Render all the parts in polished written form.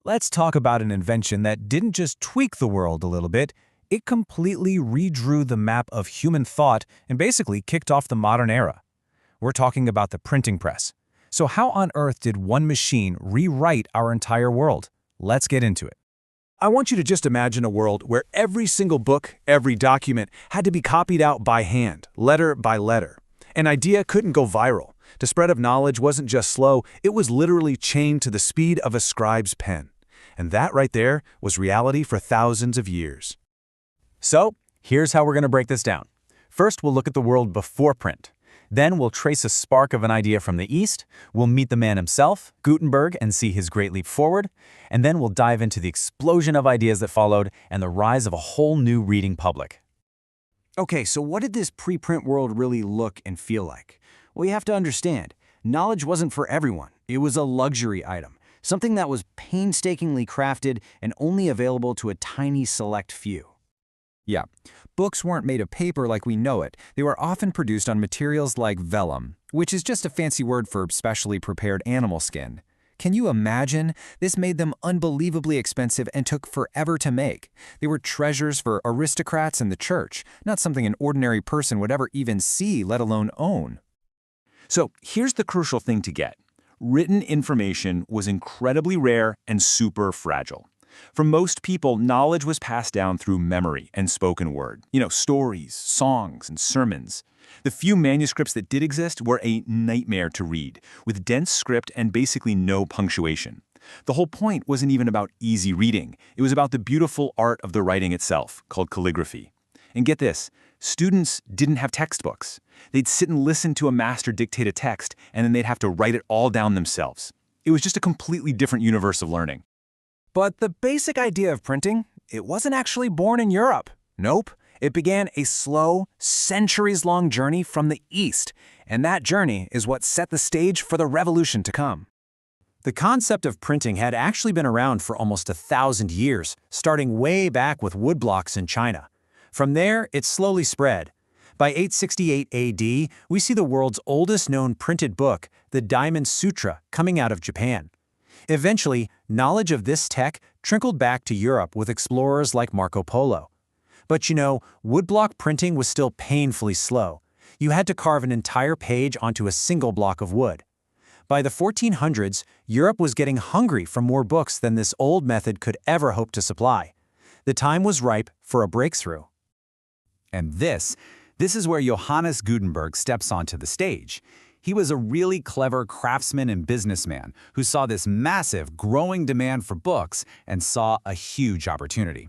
Let's talk about an invention that didn't just tweak the world a little bit, it completely redrew the map of human thought and basically kicked off the modern era. We're talking about the printing press. So how on earth did one machine rewrite our entire world? Let's get into it. I want you to just imagine a world where every single book, every document had to be copied out by hand, letter by letter. An idea couldn't go viral. The spread of knowledge wasn't just slow, it was literally chained to the speed of a scribe's pen. And that right there was reality for thousands of years. So, here's how we're going to break this down. First, we'll look at the world before print. Then we'll trace a spark of an idea from the East, we'll meet the man himself, Gutenberg, and see his great leap forward, and then we'll dive into the explosion of ideas that followed and the rise of a whole new reading public. Okay, so what did this pre-print world really look and feel like? Well, you have to understand, knowledge wasn't for everyone. It was a luxury item, something that was painstakingly crafted and only available to a tiny select few. Yeah, books weren't made of paper like we know it. They were often produced on materials like vellum, which is just a fancy word for specially prepared animal skin. Can you imagine? This made them unbelievably expensive and took forever to make. They were treasures for aristocrats and the church, not something an ordinary person would ever even see, let alone own. So here's the crucial thing to get. Written information was incredibly rare and super fragile. For most people, knowledge was passed down through memory and spoken word. Stories, songs, and sermons. The few manuscripts that did exist were a nightmare to read, with dense script and basically no punctuation. The whole point wasn't even about easy reading. It was about the beautiful art of the writing itself, called calligraphy. And get this, students didn't have textbooks. They'd sit and listen to a master dictate a text, and then they'd have to write it all down themselves. It was just a completely different universe of learning. But the basic idea of printing, it wasn't actually born in Europe. Nope. It began a slow, centuries-long journey from the East, and that journey is what set the stage for the revolution to come. The concept of printing had actually been around for almost 1,000 years, starting way back with woodblocks in China. From there, it slowly spread. By 868 AD, we see the world's oldest known printed book, the Diamond Sutra, coming out of Japan. Eventually, knowledge of this tech trickled back to Europe with explorers like Marco Polo. But woodblock printing was still painfully slow. You had to carve an entire page onto a single block of wood. By the 1400s, Europe was getting hungry for more books than this old method could ever hope to supply. The time was ripe for a breakthrough. And this is where Johannes Gutenberg steps onto the stage. He was a really clever craftsman and businessman who saw this massive, growing demand for books and saw a huge opportunity.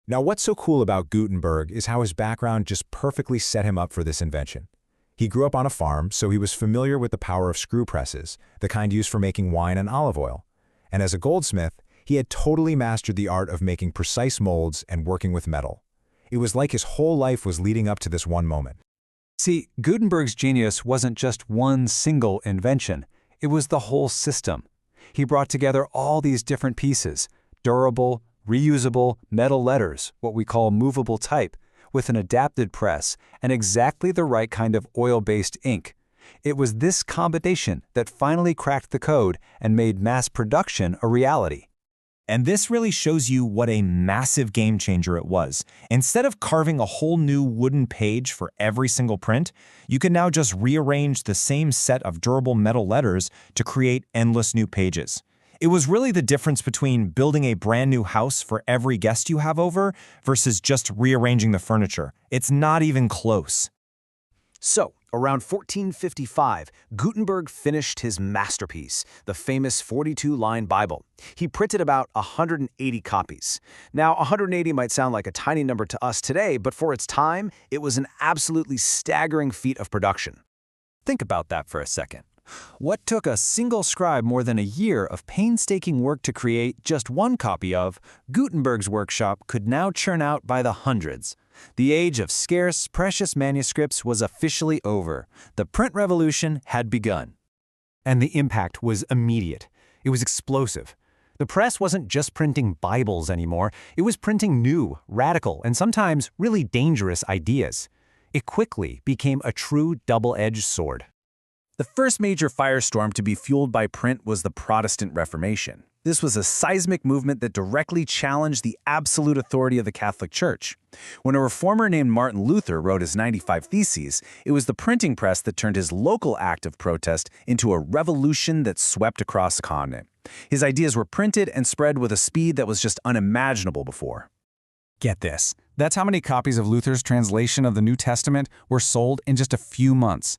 Now, what's so cool about Gutenberg is how his background just perfectly set him up for this invention. He grew up on a farm, so he was familiar with the power of screw presses, the kind used for making wine and olive oil. And as a goldsmith, he had totally mastered the art of making precise molds and working with metal. It was like his whole life was leading up to this one moment. See, Gutenberg's genius wasn't just one single invention. It was the whole system. He brought together all these different pieces, durable, reusable metal letters, what we call movable type, with an adapted press and exactly the right kind of oil-based ink. It was this combination that finally cracked the code and made mass production a reality. And this really shows you what a massive game changer it was. Instead of carving a whole new wooden page for every single print, you can now just rearrange the same set of durable metal letters to create endless new pages. It was really the difference between building a brand new house for every guest you have over versus just rearranging the furniture. It's not even close. So, around 1455, Gutenberg finished his masterpiece, the famous 42-line Bible. He printed about 180 copies. Now, 180 might sound like a tiny number to us today, but for its time, it was an absolutely staggering feat of production. Think about that for a second. What took a single scribe more than a year of painstaking work to create just one copy of, Gutenberg's workshop could now churn out by the hundreds. The age of scarce, precious manuscripts was officially over. The print revolution had begun. And the impact was immediate. It was explosive. The press wasn't just printing Bibles anymore. It was printing new, radical, and sometimes really dangerous ideas. It quickly became a true double-edged sword. The first major firestorm to be fueled by print was the Protestant Reformation. This was a seismic movement that directly challenged the absolute authority of the Catholic Church. When a reformer named Martin Luther wrote his 95 Theses, it was the printing press that turned his local act of protest into a revolution that swept across the continent. His ideas were printed and spread with a speed that was just unimaginable before. Get this. That's how many copies of Luther's translation of the New Testament were sold in just a few months.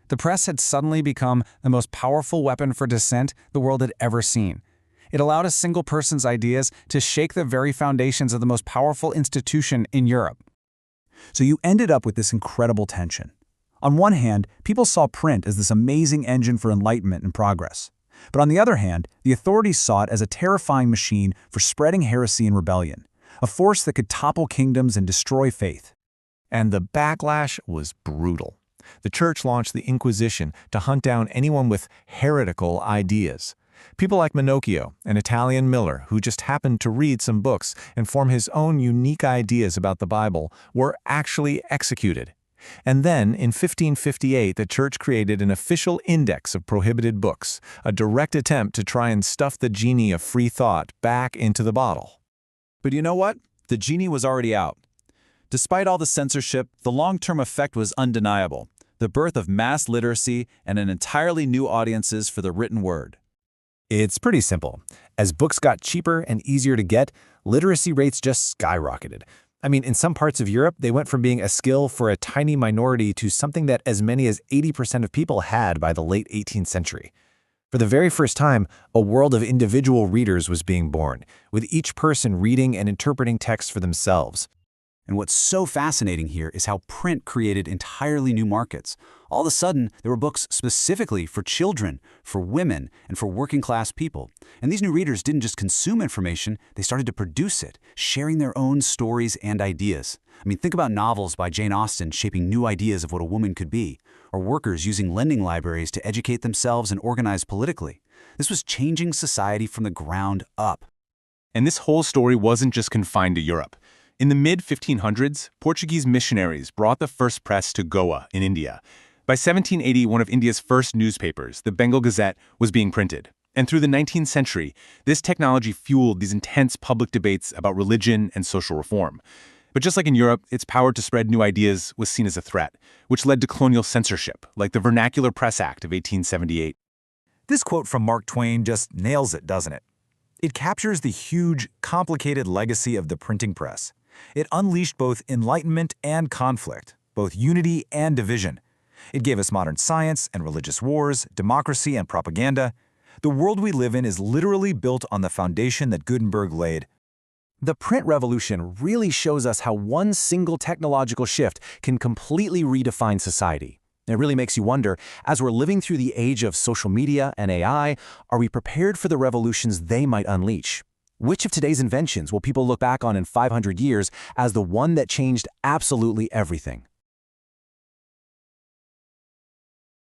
The press had suddenly become the most powerful weapon for dissent the world had ever seen. It allowed a single person's ideas to shake the very foundations of the most powerful institution in Europe. So you ended up with this incredible tension. On one hand, people saw print as this amazing engine for enlightenment and progress. But on the other hand, the authorities saw it as a terrifying machine for spreading heresy and rebellion, a force that could topple kingdoms and destroy faith. And the backlash was brutal. The church launched the Inquisition to hunt down anyone with heretical ideas. People like Minocchio, an Italian miller who just happened to read some books and form his own unique ideas about the Bible, were actually executed. And then, in 1558, the church created an official index of prohibited books, a direct attempt to try and stuff the genie of free thought back into the bottle. But you know what? The genie was already out. Despite all the censorship, the long-term effect was undeniable: the birth of mass literacy and an entirely new audiences for the written word. It's pretty simple. As books got cheaper and easier to get, literacy rates just skyrocketed. I mean, in some parts of Europe, they went from being a skill for a tiny minority to something that as many as 80% of people had by the late 18th century. For the very first time, a world of individual readers was being born, with each person reading and interpreting text for themselves. And what's so fascinating here is how print created entirely new markets. All of a sudden, there were books specifically for children, for women, and for working-class people. And these new readers didn't just consume information, they started to produce it, sharing their own stories and ideas. I mean, think about novels by Jane Austen shaping new ideas of what a woman could be, or workers using lending libraries to educate themselves and organize politically. This was changing society from the ground up. And this whole story wasn't just confined to Europe. In the mid-1500s, Portuguese missionaries brought the first press to Goa in India. By 1780, one of India's first newspapers, the Bengal Gazette, was being printed. And through the 19th century, this technology fueled these intense public debates about religion and social reform. But just like in Europe, its power to spread new ideas was seen as a threat, which led to colonial censorship, like the Vernacular Press Act of 1878. This quote from Mark Twain just nails it, doesn't it? It captures the huge, complicated legacy of the printing press. It unleashed both enlightenment and conflict, both unity and division. It gave us modern science and religious wars, democracy and propaganda. The world we live in is literally built on the foundation that Gutenberg laid. The print revolution really shows us how one single technological shift can completely redefine society. It really makes you wonder, as we're living through the age of social media and AI, are we prepared for the revolutions they might unleash? Which of today's inventions will people look back on in 500 years as the one that changed absolutely everything?